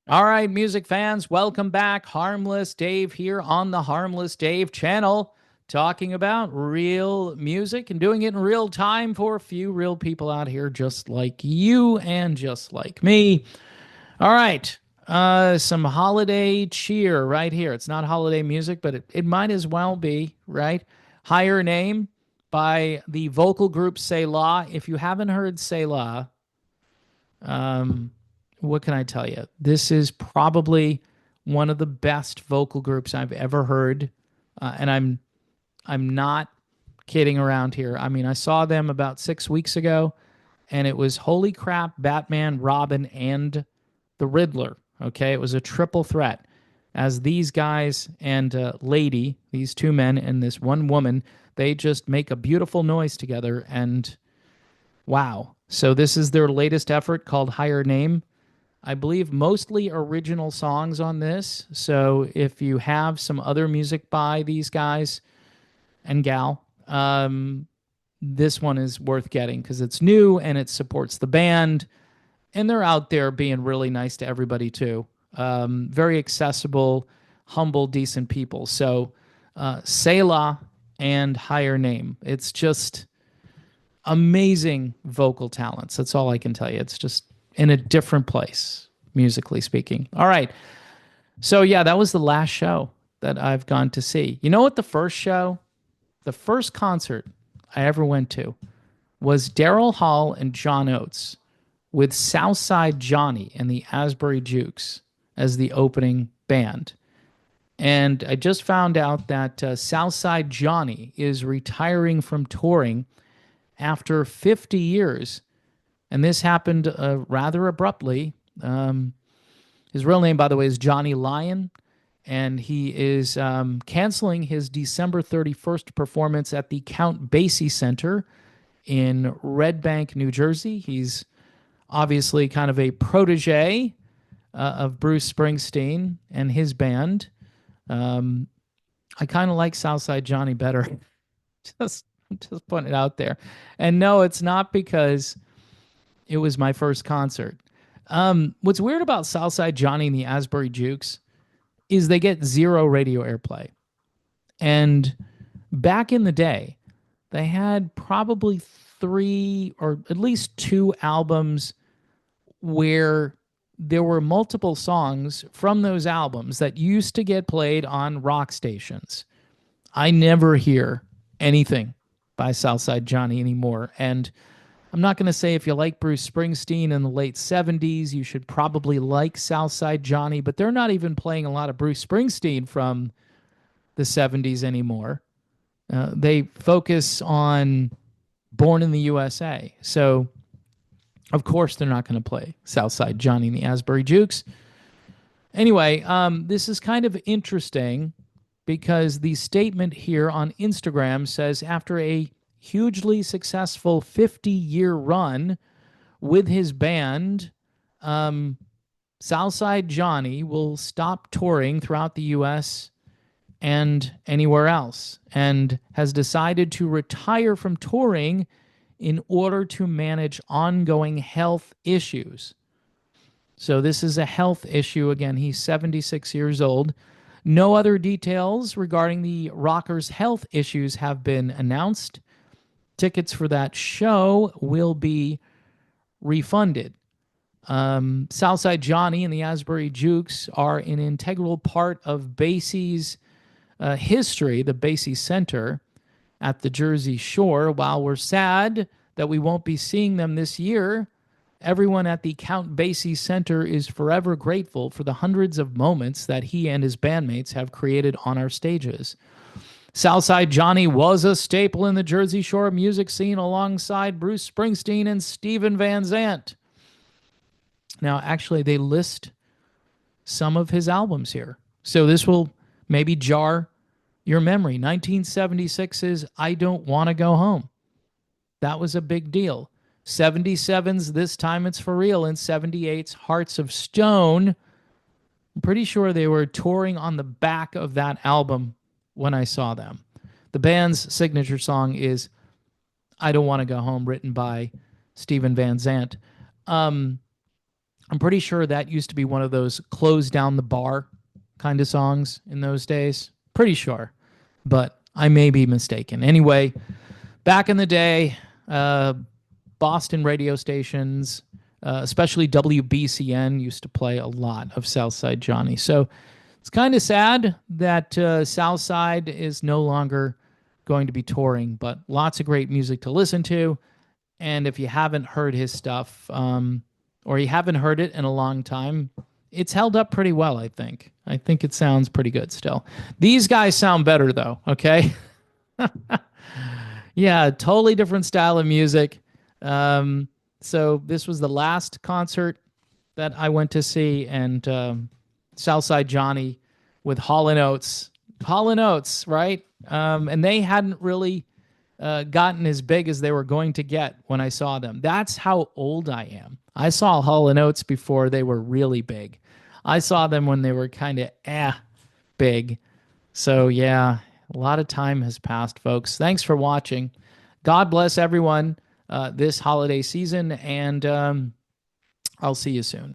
All right, music fans, welcome back. Harmless Dave here on the Harmless Dave channel, talking about real music and doing it in real time for a few real people out here just like you and just like me. All right, some holiday cheer right here. It's not holiday music, but it might as well be, right? Higher Name by the vocal group SELAH. If you haven't heard SELAH, um, what can I tell you? This is probably one of the best vocal groups I've ever heard, and I'm not kidding around here. I mean, I saw them about 6 weeks ago, and it was holy crap, Batman, Robin, and the Riddler. Okay, it was a triple threat. As these guys and lady, these two men and this one woman, they just make a beautiful noise together, and wow. So this is their latest effort called Higher Name. I believe mostly original songs on this. So if you have some other music by these guys and gal, this one is worth getting because it's new and it supports the band. And they're out there being really nice to everybody too. Very accessible, humble, decent people. So Selah and Higher Name. It's just amazing vocal talents. That's all I can tell you. It's just in a different place, musically speaking. All right. So, yeah, that was the last show that I've gone to see. You know what? The first concert I ever went to was Daryl Hall and John Oates with Southside Johnny and the Asbury Jukes as the opening band. And I just found out that Southside Johnny is retiring from touring after 50 years. And this happened rather abruptly. His real name, by the way, is Johnny Lyon. And he is canceling his December 31st performance at the Count Basie Center in Red Bank, New Jersey. He's obviously kind of a protege of Bruce Springsteen and his band. I kind of like Southside Johnny better. just just putting it out there. And no, it's not because it was my first concert. What's weird about Southside Johnny and the Asbury Jukes is they get zero radio airplay. And back in the day, they had probably three or at least two albums where there were multiple songs from those albums that used to get played on rock stations. I never hear anything by Southside Johnny anymore. And I'm not going to say if you like Bruce Springsteen in the late 70s, you should probably like Southside Johnny, but they're not even playing a lot of Bruce Springsteen from the 70s anymore. They focus on Born in the USA. So, of course, they're not going to play Southside Johnny and the Asbury Jukes. Anyway, this is kind of interesting because the statement here on Instagram says after a hugely successful 50-year run with his band, Southside Johnny will stop touring throughout the U.S. and anywhere else and has decided to retire from touring in order to manage ongoing health issues. So this is a health issue. Again, he's 76 years old. No other details regarding the rocker's health issues have been announced. Tickets for that show will be refunded. Southside Johnny and the Asbury Jukes are an integral part of Basie's history, the Basie Center at the Jersey Shore. While we're sad that we won't be seeing them this year, everyone at the Count Basie Center is forever grateful for the hundreds of moments that he and his bandmates have created on our stages. Southside Johnny was a staple in the Jersey Shore music scene alongside Bruce Springsteen and Steven Van Zandt. Now, actually, they list some of his albums here. So this will maybe jar your memory. 1976's I Don't Want to Go Home. That was a big deal. 77's This Time It's For Real and 78's Hearts of Stone. I'm pretty sure they were touring on the back of that album when I saw them. The band's signature song is I Don't Want to Go Home, written by Steven Van Zandt. I'm I'm pretty sure that used to be one of those close down the bar kind of songs in those days. Pretty sure, but I may be mistaken. Anyway, back in the day, Boston radio stations, especially WBCN, used to play a lot of Southside Johnny. So it's kind of sad that Southside is no longer going to be touring, but lots of great music to listen to. And if you haven't heard his stuff, or you haven't heard it in a long time, it's held up pretty well, I think. I think it sounds pretty good still. These guys sound better, though, okay? Yeah, totally different style of music. So this was the last concert that I went to see, and Southside Johnny with Hall & Oates. Hall & Oates, right? And they hadn't really gotten as big as they were going to get when I saw them. That's how old I am. I saw Hall & Oates before they were really big. I saw them when they were kind of big. So yeah, a lot of time has passed, folks. Thanks for watching. God bless everyone this holiday season, and I'll see you soon.